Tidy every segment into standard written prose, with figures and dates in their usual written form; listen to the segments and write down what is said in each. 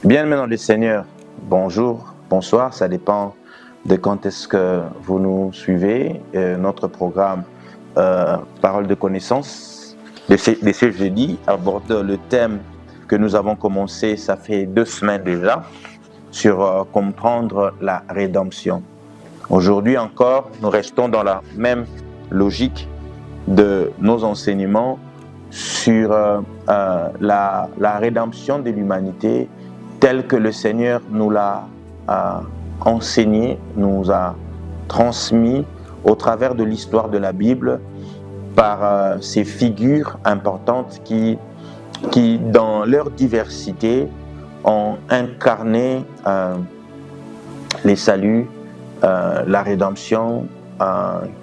Bien-aimés dans le Seigneur, bonjour, bonsoir, ça dépend de quand est-ce que vous nous suivez. Notre programme Parole de connaissance de ce jeudi aborde le thème que nous avons commencé, ça fait 2 semaines déjà, sur comprendre la rédemption. Aujourd'hui encore, nous restons dans la même logique de nos enseignements sur la rédemption de l'humanité tel que le Seigneur nous l'a enseigné, nous a transmis au travers de l'histoire de la Bible par ces figures importantes qui dans leur diversité, ont incarné les saluts, la rédemption,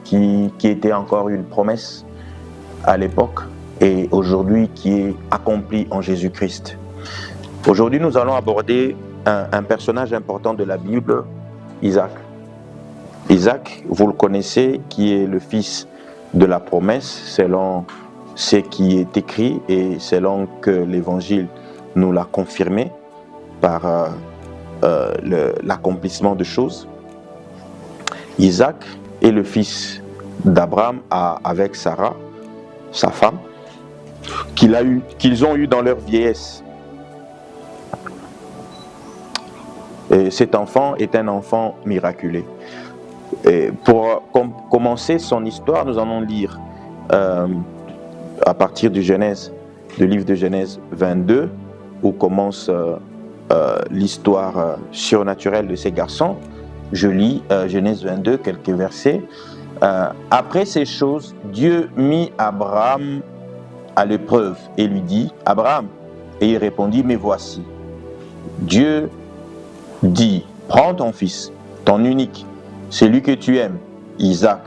qui était encore une promesse à l'époque et aujourd'hui qui est accomplie en Jésus-Christ. Aujourd'hui, nous allons aborder un personnage important de la Bible, Isaac. Isaac, vous le connaissez, qui est le fils de la promesse, selon ce qui est écrit et selon que l'Évangile nous l'a confirmé par l'accomplissement de choses. Isaac est le fils d'Abraham avec Sarah, sa femme, qu'ils ont eu dans leur vieillesse. Et cet enfant est un enfant miraculé. Et pour commencer son histoire, nous allons lire à partir du livre de Genèse 22, où commence l'histoire surnaturelle de ces garçons. Je lis Genèse 22, quelques versets. Après ces choses, Dieu mit Abraham à l'épreuve et lui dit, « Abraham » et il répondit, « Mais voici. » Dieu dit, « Prends ton fils, ton unique, celui que tu aimes, Isaac,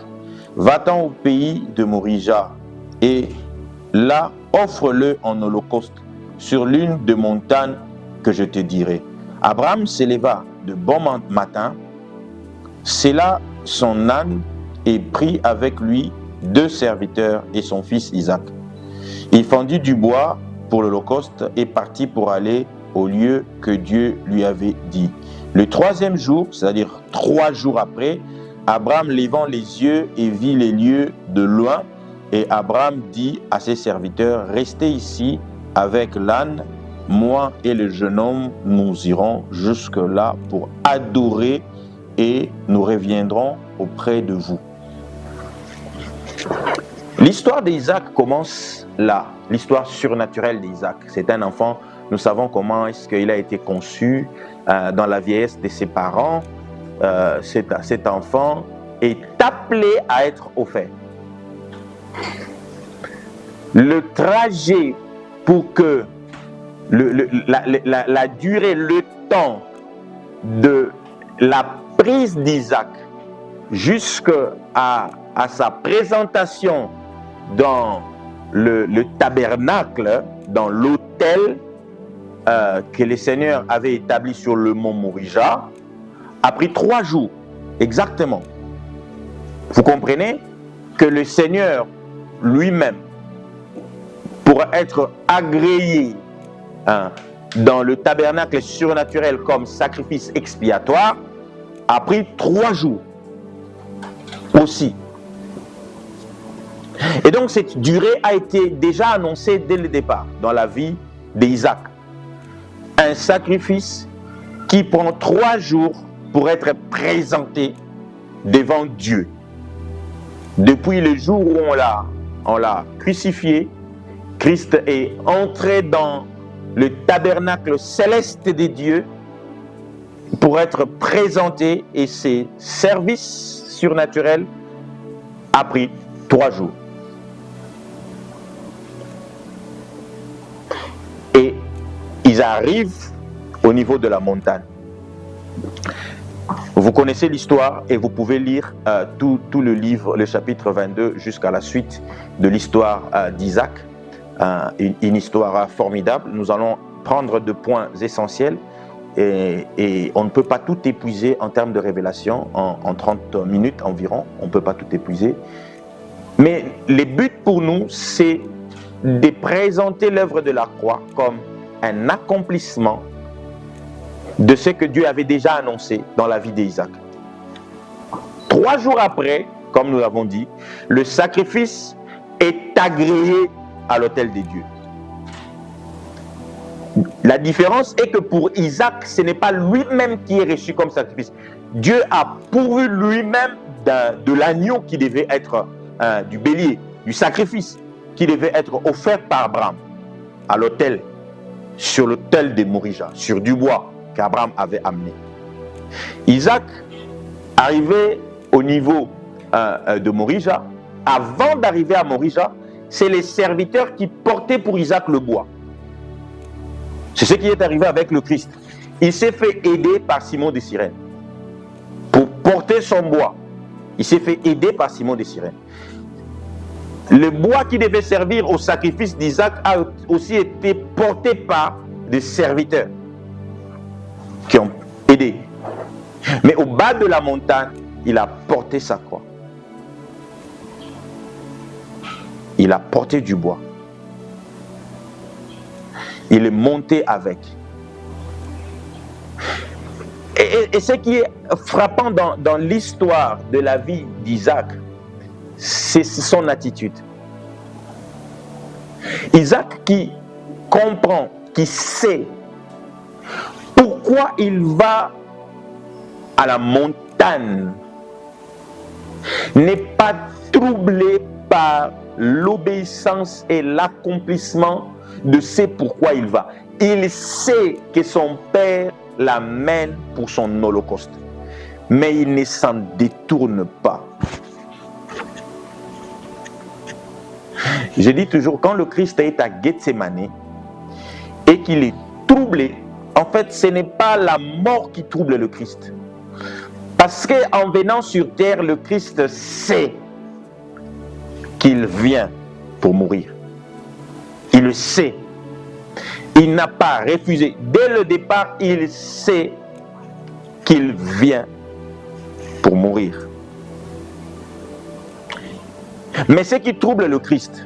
va-t'en au pays de Morija et là offre-le en holocauste sur l'une des montagnes que je te dirai. » Abraham s'éleva de bon matin, sella son âne et prit avec lui 2 serviteurs et son fils Isaac. Il fendit du bois pour l'holocauste et partit pour aller au lieu que Dieu lui avait dit. Le 3e jour, c'est-à-dire 3 jours après, Abraham levant les yeux et vit les lieux de loin, et Abraham dit à ses serviteurs, « Restez ici avec l'âne, moi et le jeune homme, nous irons jusque-là pour adorer et nous reviendrons auprès de vous. » L'histoire d'Isaac commence là, l'histoire surnaturelle d'Isaac. C'est un enfant, nous savons comment est-ce qu'il a été conçu dans la vieillesse de ses parents. Cet enfant est appelé à être au fait. Le trajet pour que la durée, le temps de la prise d'Isaac jusqu'à sa présentation dans le tabernacle, dans l'autel que le Seigneur avait établi sur le mont Morija, a pris 3 jours, exactement. Vous comprenez que le Seigneur lui-même, pour être agréé dans le tabernacle surnaturel comme sacrifice expiatoire, a pris 3 jours aussi. Et donc cette durée a été déjà annoncée dès le départ dans la vie d'Isaac. Un sacrifice qui prend 3 jours pour être présenté devant Dieu. Depuis le jour où on l'a crucifié, Christ est entré dans le tabernacle céleste des dieux pour être présenté, et ses services surnaturels a pris 3 jours. Et ils arrivent au niveau de la montagne. Vous connaissez l'histoire et vous pouvez lire tout le livre, le chapitre 22 jusqu'à la suite de l'histoire d'Isaac. Une histoire formidable. Nous allons prendre 2 points essentiels et on ne peut pas tout épuiser en termes de révélation en 30 minutes environ. On ne peut pas tout épuiser. Mais le but pour nous, c'est de présenter l'œuvre de la croix comme un accomplissement de ce que Dieu avait déjà annoncé dans la vie d'Isaac. 3 jours après, comme nous l'avons dit, le sacrifice est agréé à l'autel de Dieu. La différence est que pour Isaac, ce n'est pas lui-même qui est reçu comme sacrifice. Dieu a pourvu lui-même de l'agneau qui devait être du bélier, du sacrifice qui devait être offert par Abraham à l'autel, sur l'autel de Morija, sur du bois qu'Abraham avait amené. Isaac, arrivé au niveau de Morija, avant d'arriver à Morija, c'est les serviteurs qui portaient pour Isaac le bois. C'est ce qui est arrivé avec le Christ. Il s'est fait aider par Simon de Cyrène pour porter son bois. Il s'est fait aider par Simon de Cyrène. Le bois qui devait servir au sacrifice d'Isaac a aussi été porté par des serviteurs qui ont aidé. Mais au bas de la montagne, il a porté sa croix. Il a porté du bois. Il est monté avec. Et ce qui est frappant dans l'histoire de la vie d'Isaac, c'est son attitude. Isaac qui comprend, qui sait pourquoi il va à la montagne, n'est pas troublé par l'obéissance et l'accomplissement de ce pourquoi il va. Il sait que son père l'amène pour son holocauste, mais il ne s'en détourne pas. Je dis toujours, quand le Christ est à Gethsémani et qu'il est troublé, en fait, ce n'est pas la mort qui trouble le Christ. Parce qu'en venant sur terre, le Christ sait qu'il vient pour mourir. Il le sait. Il n'a pas refusé. Dès le départ, il sait qu'il vient pour mourir. Mais ce qui trouble le Christ,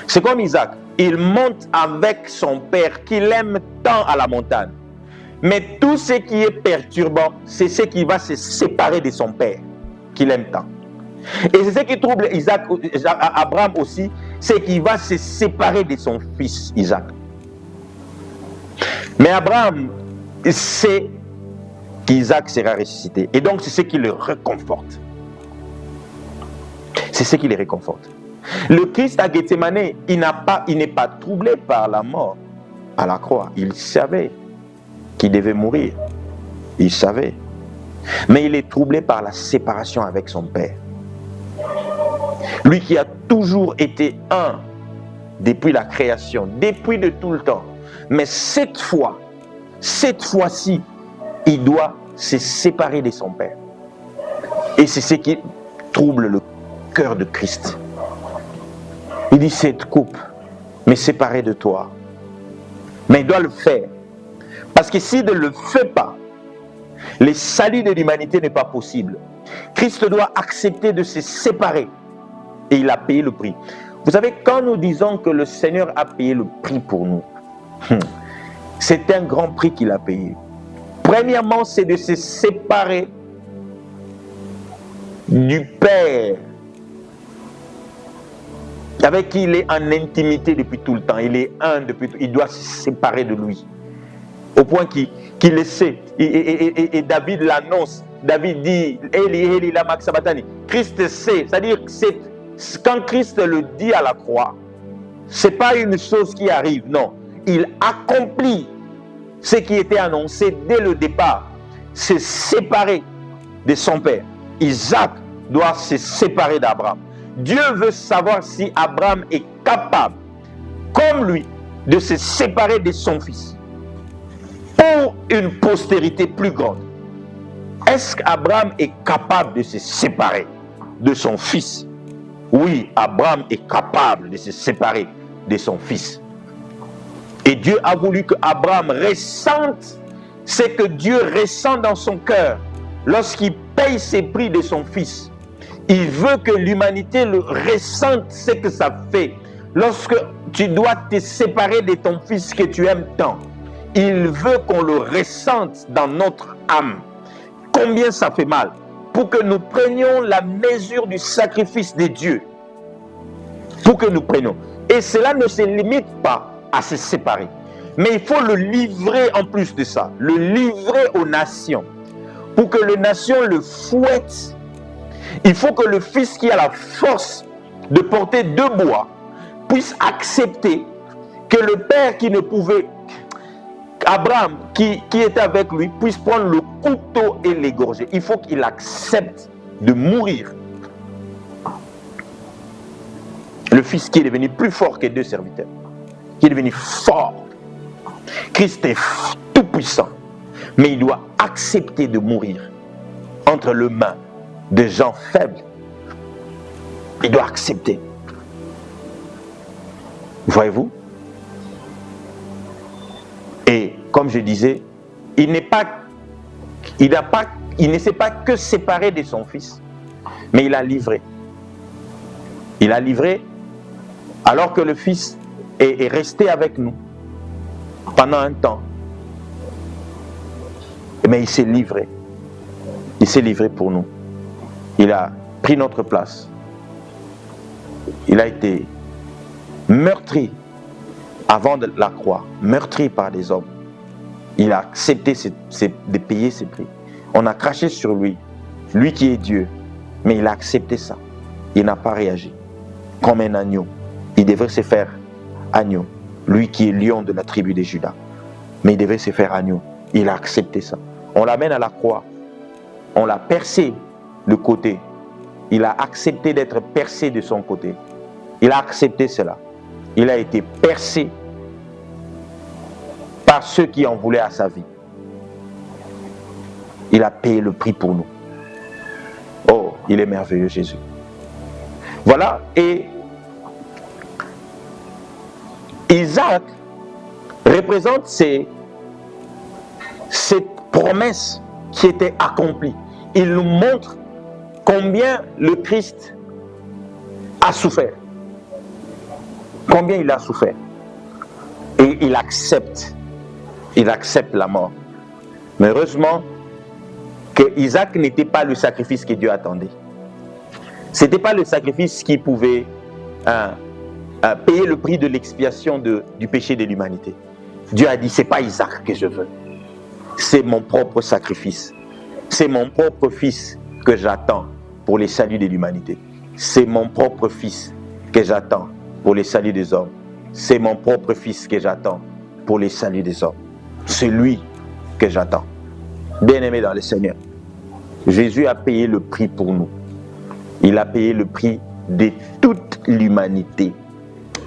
c'est comme Isaac. Il monte avec son père qu'il aime tant à la montagne. Mais tout ce qui est perturbant, c'est ce qui va se séparer de son père qu'il aime tant. Et c'est ce qui trouble Abraham aussi, c'est qu'il va se séparer de son fils Isaac. Mais Abraham sait qu'Isaac sera ressuscité. Et donc c'est ce qui le réconforte. C'est ce qui le réconforte. Le Christ à Gethsémani, il n'est pas troublé par la mort à la croix. Il savait qu'il devait mourir. Il savait. Mais il est troublé par la séparation avec son père. Lui qui a toujours été un depuis la création, depuis de tout le temps. Mais cette fois-ci, il doit se séparer de son père. Et c'est ce qui trouble le cœur de Christ. Il dit, cette coupe m'est séparée de toi. Mais il doit le faire. Parce que s'il ne le fait pas, le salut de l'humanité n'est pas possible. Christ doit accepter de se séparer. Et il a payé le prix. Vous savez, quand nous disons que le Seigneur a payé le prix pour nous, c'est un grand prix qu'il a payé. Premièrement, c'est de se séparer du Père avec qui il est en intimité depuis tout le temps. Il est un depuis tout. Il doit se séparer de lui. Au point qu'il le sait. Et David l'annonce. David dit, Eli, Eli, lama sabachthani. Christ sait. C'est-à-dire que quand Christ le dit à la croix, ce n'est pas une chose qui arrive. Non. Il accomplit ce qui était annoncé dès le départ. Se séparer de son père. Isaac doit se séparer d'Abraham. Dieu veut savoir si Abraham est capable, comme lui, de se séparer de son fils pour une postérité plus grande. Est-ce qu'Abraham est capable de se séparer de son fils? Oui, Abraham est capable de se séparer de son fils. Et Dieu a voulu que Abraham ressente ce que Dieu ressent dans son cœur lorsqu'il paye ses prix de son fils. Il veut que l'humanité le ressente ce que ça fait. Lorsque tu dois te séparer de ton fils que tu aimes tant, il veut qu'on le ressente dans notre âme. Combien ça fait mal, pour que nous prenions la mesure du sacrifice de Dieu. Pour que nous prenions. Et cela ne se limite pas à se séparer. Mais il faut le livrer en plus de ça. Le livrer aux nations. Pour que les nations le fouettent. Il faut que le fils qui a la force de porter 2 bois puisse accepter que le père qui ne pouvait, Abraham qui était avec lui, puisse prendre le couteau et l'égorger. Il faut qu'il accepte de mourir. Le fils qui est devenu plus fort que 2 serviteurs, qui est devenu fort. Christ est tout puissant, mais il doit accepter de mourir entre les mains de gens faibles. Il doit accepter. Voyez-vous? Et comme je disais, il ne s'est pas que séparé de son fils, mais il a livré. Il a livré alors que le fils est resté avec nous pendant un temps. Mais il s'est livré. Il s'est livré pour nous. Il a pris notre place. Il a été meurtri avant de la croix, meurtri par des hommes. Il a accepté de payer ses prix. On a craché sur lui, lui qui est Dieu, mais il a accepté ça. Il n'a pas réagi comme un agneau. Il devrait se faire agneau, lui qui est lion de la tribu de Juda. Mais il devait se faire agneau. Il a accepté ça. On l'amène à la croix. On l'a percé le côté. Il a accepté d'être percé de son côté. Il a accepté cela. Il a été percé par ceux qui en voulaient à sa vie. Il a payé le prix pour nous. Oh, il est merveilleux, Jésus. Voilà, et Isaac représente cette promesse qui était accomplie. Il nous montre combien le Christ a souffert. Combien il a souffert. Et il accepte la mort. Mais heureusement que Isaac n'était pas le sacrifice que Dieu attendait. Ce n'était pas le sacrifice qui pouvait payer le prix de l'expiation du péché de l'humanité. Dieu a dit, c'est pas Isaac que je veux. C'est mon propre sacrifice. C'est mon propre fils que j'attends pour les saluts de l'humanité. C'est mon propre fils que j'attends pour les saluts des hommes. C'est mon propre fils que j'attends pour les saluts des hommes. C'est lui que j'attends. Bien-aimé dans le Seigneur, Jésus a payé le prix pour nous. Il a payé le prix de toute l'humanité.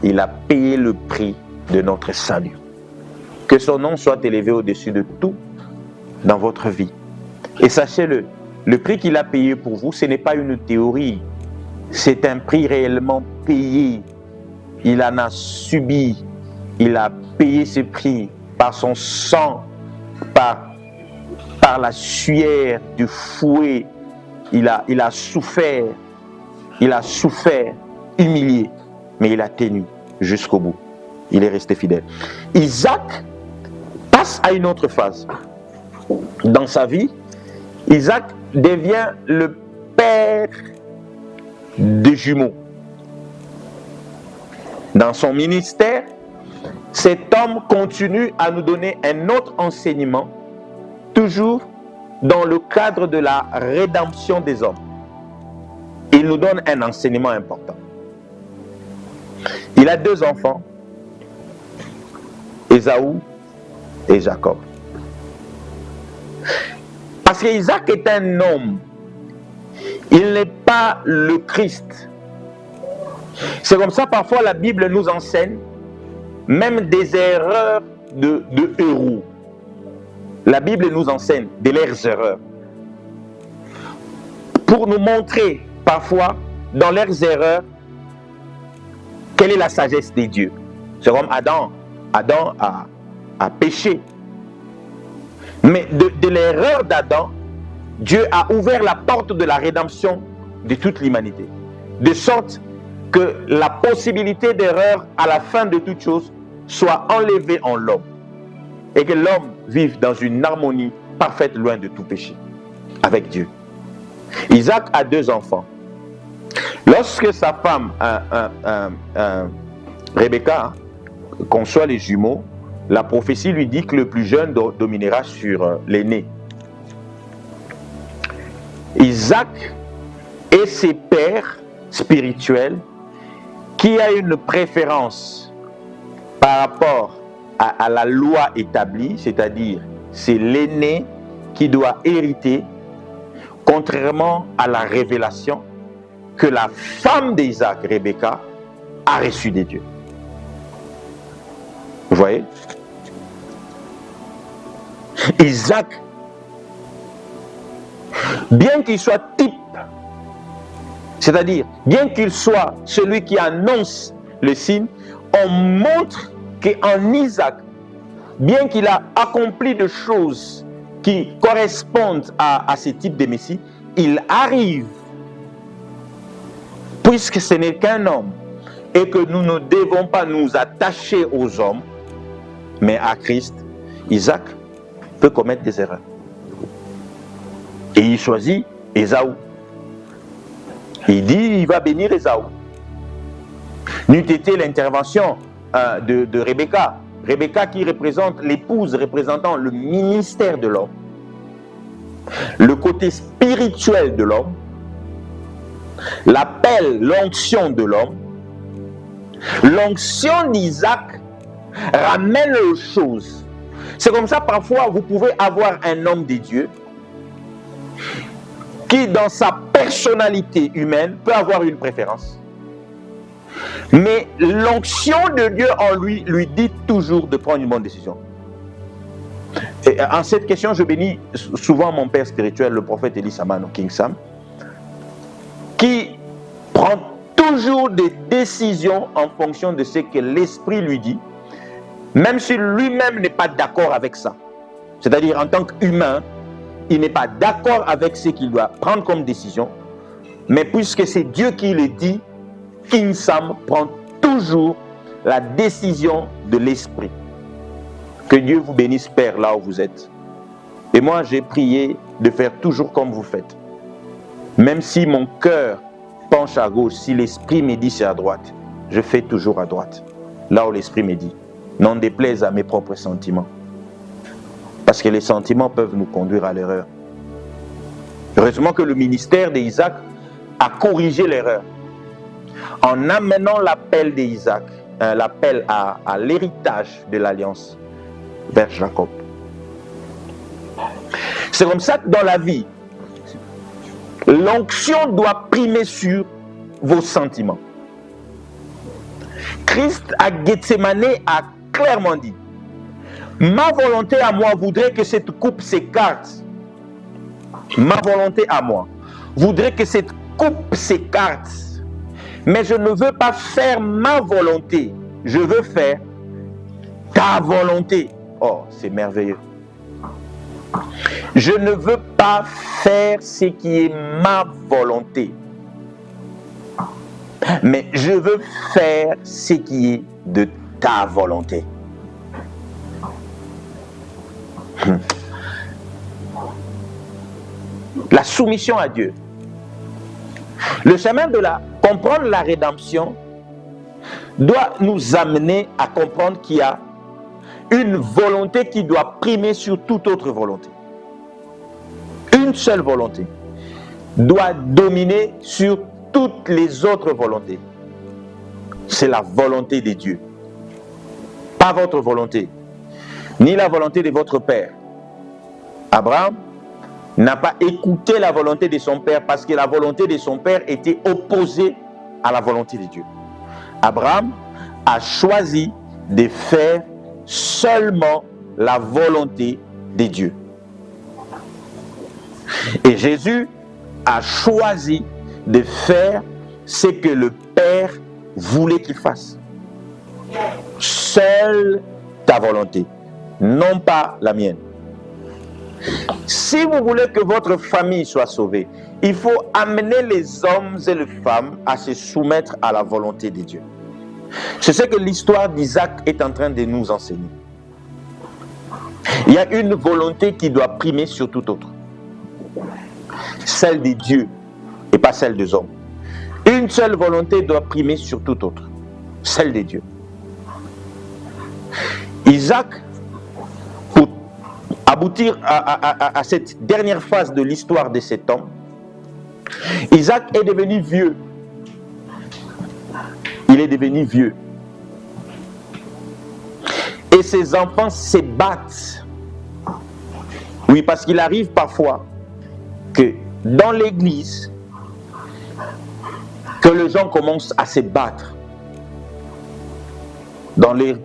Il a payé le prix de notre salut. Que son nom soit élevé au-dessus de tout dans votre vie. Et sachez-le, le prix qu'il a payé pour vous, ce n'est pas une théorie. C'est un prix réellement payé. Il en a subi. Il a payé ce prix par son sang, par la sueur du fouet. Il a souffert. Il a souffert, humilié, mais il a tenu jusqu'au bout. Il est resté fidèle. Isaac passe à une autre phase. Dans sa vie, Isaac devient le père de jumeaux. Dans son ministère, cet homme continue à nous donner un autre enseignement, toujours dans le cadre de la rédemption des hommes. Il nous donne un enseignement important. Il a 2 enfants, Ésaü et Jacob. Parce qu'Isaac est un homme, il n'est pas le Christ. C'est comme ça parfois la Bible nous enseigne même des erreurs de héros. La Bible nous enseigne de leurs erreurs pour nous montrer parfois dans leurs erreurs quelle est la sagesse des dieux. C'est comme Adam. Adam a péché. Mais de l'erreur d'Adam, Dieu a ouvert la porte de la rédemption de toute l'humanité. De sorte que la possibilité d'erreur à la fin de toute chose soit enlevée en l'homme. et que l'homme vive dans une harmonie parfaite, loin de tout péché, avec Dieu. Isaac a 2 enfants. Lorsque sa femme, Rebecca, conçoit les jumeaux, la prophétie lui dit que le plus jeune dominera sur l'aîné. Isaac est ses pères spirituels qui a une préférence par rapport à la loi établie, c'est-à-dire c'est l'aîné qui doit hériter, contrairement à la révélation que la femme d'Isaac, Rebecca, a reçue des dieux. Vous voyez? Isaac, bien qu'il soit type, c'est-à-dire bien qu'il soit celui qui annonce le signe, on montre qu'en Isaac, bien qu'il a accompli des choses qui correspondent à ce type de Messie, il arrive, puisque ce n'est qu'un homme, et que nous ne devons pas nous attacher aux hommes, mais à Christ, Isaac peut commettre des erreurs. Et il choisit Ésaü. Il dit il va bénir Ésaü. N'eût été l'intervention de Rebecca. Rebecca qui représente l'épouse, représentant le ministère de l'homme, le côté spirituel de l'homme, l'appel, l'onction de l'homme. L'onction d'Isaac ramène aux choses. C'est comme ça, parfois, vous pouvez avoir un homme de Dieu qui, dans sa personnalité humaine, peut avoir une préférence. Mais l'onction de Dieu en lui dit toujours de prendre une bonne décision. Et en cette question, je bénis souvent mon père spirituel, le prophète Eli Samano, King Sam, qui prend toujours des décisions en fonction de ce que l'esprit lui dit, même si lui-même n'est pas d'accord avec ça. C'est-à-dire, en tant qu'humain, il n'est pas d'accord avec ce qu'il doit prendre comme décision, mais puisque c'est Dieu qui le dit, King Sam prend toujours la décision de l'esprit. Que Dieu vous bénisse, Père, là où vous êtes. Et moi, j'ai prié de faire toujours comme vous faites. Même si mon cœur penche à gauche, si l'esprit me dit c'est à droite, je fais toujours à droite. Là où l'esprit me dit. N'en déplaise à mes propres sentiments. Parce que les sentiments peuvent nous conduire à l'erreur. Heureusement que le ministère d'Isaac a corrigé l'erreur. En amenant l'appel d'Isaac, l'appel à l'héritage de l'alliance vers Jacob. C'est comme ça que dans la vie, l'onction doit primer sur vos sentiments. Christ à Gethsémane a clairement dit: ma volonté à moi voudrait que cette coupe s'écarte. Ma volonté à moi voudrait que cette coupe s'écarte. Mais je ne veux pas faire ma volonté. Je veux faire ta volonté. Oh, c'est merveilleux. Je ne veux pas faire ce qui est ma volonté. Mais je veux faire ce qui est de ta volonté. La soumission à Dieu. Le chemin de comprendre la rédemption doit nous amener à comprendre qu'il y a une volonté qui doit primer sur toute autre volonté. Une seule volonté doit dominer sur toutes les autres volontés. C'est la volonté de Dieu. Pas votre volonté, ni la volonté de votre père. Abraham n'a pas écouté la volonté de son père parce que la volonté de son père était opposée à la volonté de Dieu. Abraham a choisi de faire seulement la volonté de Dieu. Et Jésus a choisi de faire ce que le Père voulait qu'il fasse. Seule ta volonté, non pas la mienne. Si vous voulez que votre famille soit sauvée, il faut amener les hommes et les femmes à se soumettre à la volonté de Dieu. C'est ce que l'histoire d'Isaac est en train de nous enseigner. Il y a une volonté qui doit primer sur toute autre. Celle des dieux et pas celle des hommes. Une seule volonté doit primer sur toute autre. Celle des dieux. Isaac, pour aboutir à cette dernière phase de l'histoire de cet homme, Isaac est devenu vieux. Il est devenu vieux. Et ses enfants se battent. Oui, parce qu'il arrive parfois que dans l'église, que les gens commencent à se battre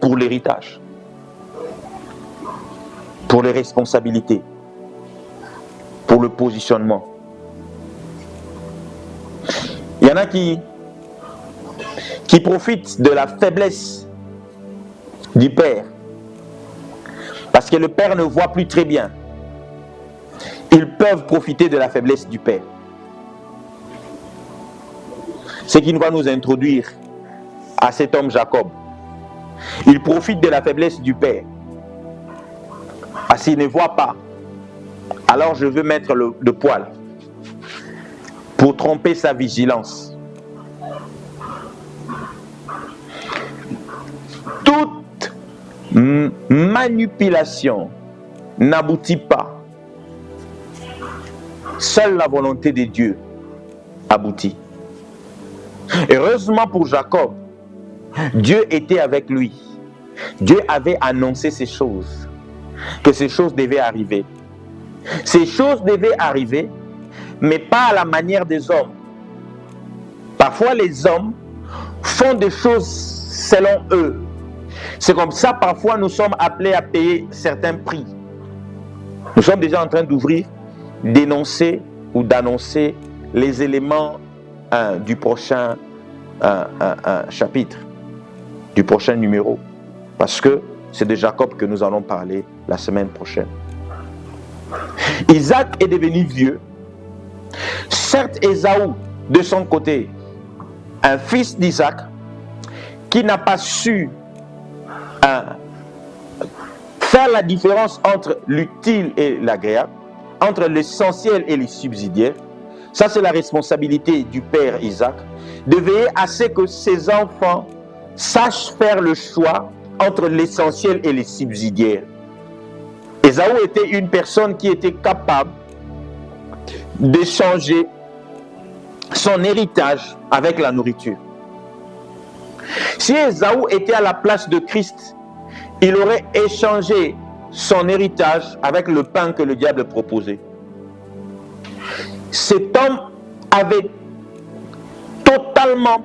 pour l'héritage, pour les responsabilités, pour le positionnement. Il y en a qui profitent de la faiblesse du père, parce que le père ne voit plus très bien. Ils peuvent profiter de la faiblesse du père. Ce qui va nous introduire à cet homme Jacob. Il profite de la faiblesse du père. Parce qu'il ne voit pas. Alors je veux mettre le poil pour tromper sa vigilance. Toute manipulation n'aboutit pas. Seule la volonté de Dieu aboutit. Heureusement pour Jacob, Dieu était avec lui. Dieu avait annoncé ces choses, que ces choses devaient arriver. Ces choses devaient arriver, mais pas à la manière des hommes. Parfois, les hommes font des choses selon eux. C'est comme ça, parfois, nous sommes appelés à payer certains prix. Nous sommes déjà en train d'ouvrir, d'énoncer ou d'annoncer les éléments du prochain chapitre, du prochain numéro. Parce que c'est de Jacob que nous allons parler la semaine prochaine. Isaac est devenu vieux. Certes, Ésaü, de son côté, un fils d'Isaac, qui n'a pas su faire la différence entre l'utile et l'agréable, entre l'essentiel et les subsidiaires. Ça, c'est la responsabilité du père Isaac, de veiller à ce que ses enfants sachent faire le choix entre l'essentiel et les subsidiaires. Ésaü était une personne qui était capable d'échanger son héritage avec la nourriture. Si Ésaü était à la place de Christ, il aurait échangé son héritage avec le pain que le diable proposait. Cet homme avait totalement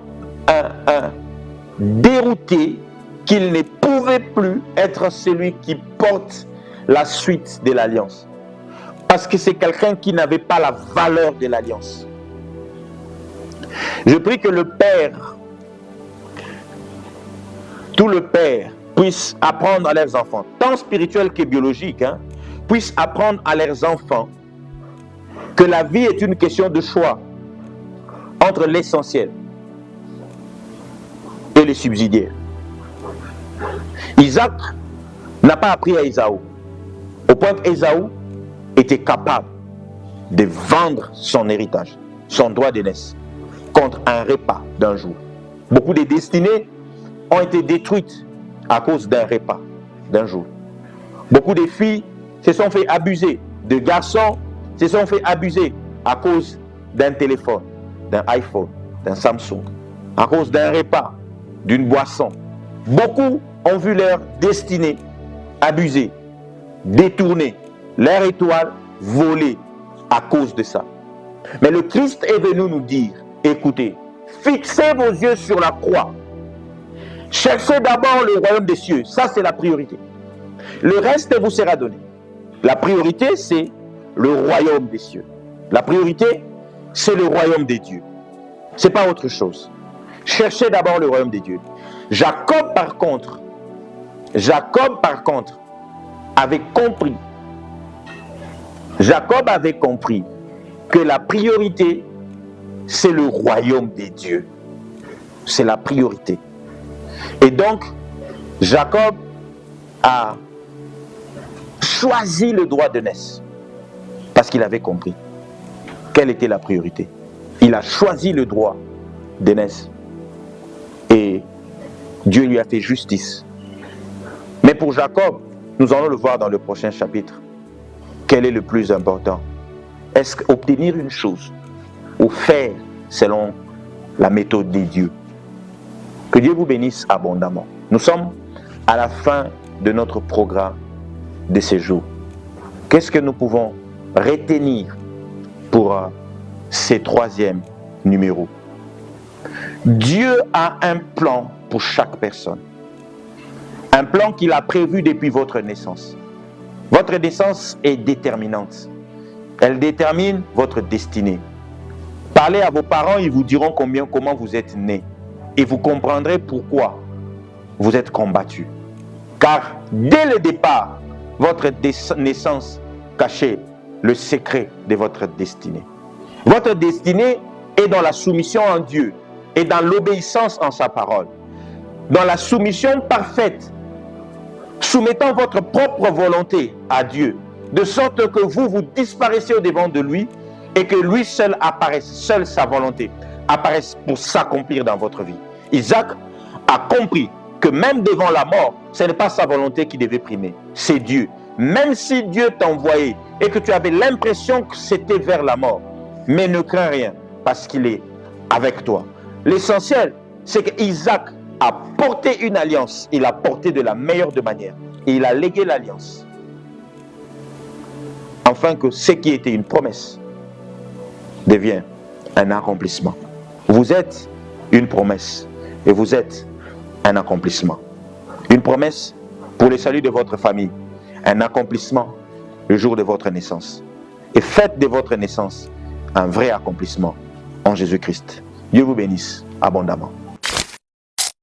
dérouté qu'il ne pouvait plus être celui qui porte la suite de l'alliance. Parce que c'est quelqu'un qui n'avait pas la valeur de l'alliance. Je prie que le Père, tout le Père, puisse apprendre à leurs enfants, tant spirituels que biologiques, puissent apprendre à leurs enfants que la vie est une question de choix entre l'essentiel et les subsidiaires. Isaac n'a pas appris à Ésaü, au point qu'Ésaü était capable de vendre son héritage, son droit d'aînesse, contre un repas d'un jour. Beaucoup de destinées ont été détruites à cause d'un repas d'un jour. Beaucoup de filles se sont fait abuser, de garçons se sont fait abuser à cause d'un téléphone, d'un iPhone, d'un Samsung, à cause d'un repas, d'une boisson. Beaucoup ont vu leur destinée abusée, détournée, leur étoile volée à cause de ça. Mais le Christ est venu nous dire, écoutez, fixez vos yeux sur la croix. Cherchez d'abord le royaume des cieux. Ça, c'est la priorité. Le reste vous sera donné. La priorité, c'est le royaume des cieux. La priorité, c'est le royaume des dieux. Ce n'est pas autre chose. Cherchez d'abord le royaume des dieux. Jacob, par contre, avait compris. Jacob avait compris que la priorité, c'est le royaume des dieux. C'est la priorité. Et donc, Jacob a choisi le droit d'aînesse parce qu'il avait compris quelle était la priorité. Il a choisi le droit d'aînesse et Dieu lui a fait justice. Mais pour Jacob, nous allons le voir dans le prochain chapitre. Quel est le plus important? Est-ce qu'obtenir une chose ou faire selon la méthode des dieux? Que Dieu vous bénisse abondamment. Nous sommes à la fin de notre programme de séjour. Qu'est-ce que nous pouvons retenir pour ces troisième numéros? Dieu a un plan pour chaque personne. Un plan qu'il a prévu depuis votre naissance. Votre naissance est déterminante. Elle détermine votre destinée. Parlez à vos parents, ils vous diront comment vous êtes né. Et vous comprendrez pourquoi vous êtes combattu. Car dès le départ, votre naissance cachait le secret de votre destinée. Votre destinée est dans la soumission en Dieu et dans l'obéissance en sa parole. Dans la soumission parfaite, soumettant votre propre volonté à Dieu, de sorte que vous disparaissez au-devant de lui et que lui seul apparaisse, seule sa volonté apparaisse pour s'accomplir dans votre vie. Isaac a compris que même devant la mort, ce n'est pas sa volonté qui devait primer, c'est Dieu. Même si Dieu t'envoyait et que tu avais l'impression que c'était vers la mort, mais ne crains rien parce qu'il est avec toi. L'essentiel, c'est qu'Isaac a porté une alliance, il a porté de la meilleure de manière et il a légué l'alliance afin que ce qui était une promesse devient un accomplissement. Vous êtes une promesse et vous êtes un accomplissement. Une promesse pour le salut de votre famille, un accomplissement le jour de votre naissance. Et faites de votre naissance un vrai accomplissement en Jésus-Christ. Dieu vous bénisse abondamment.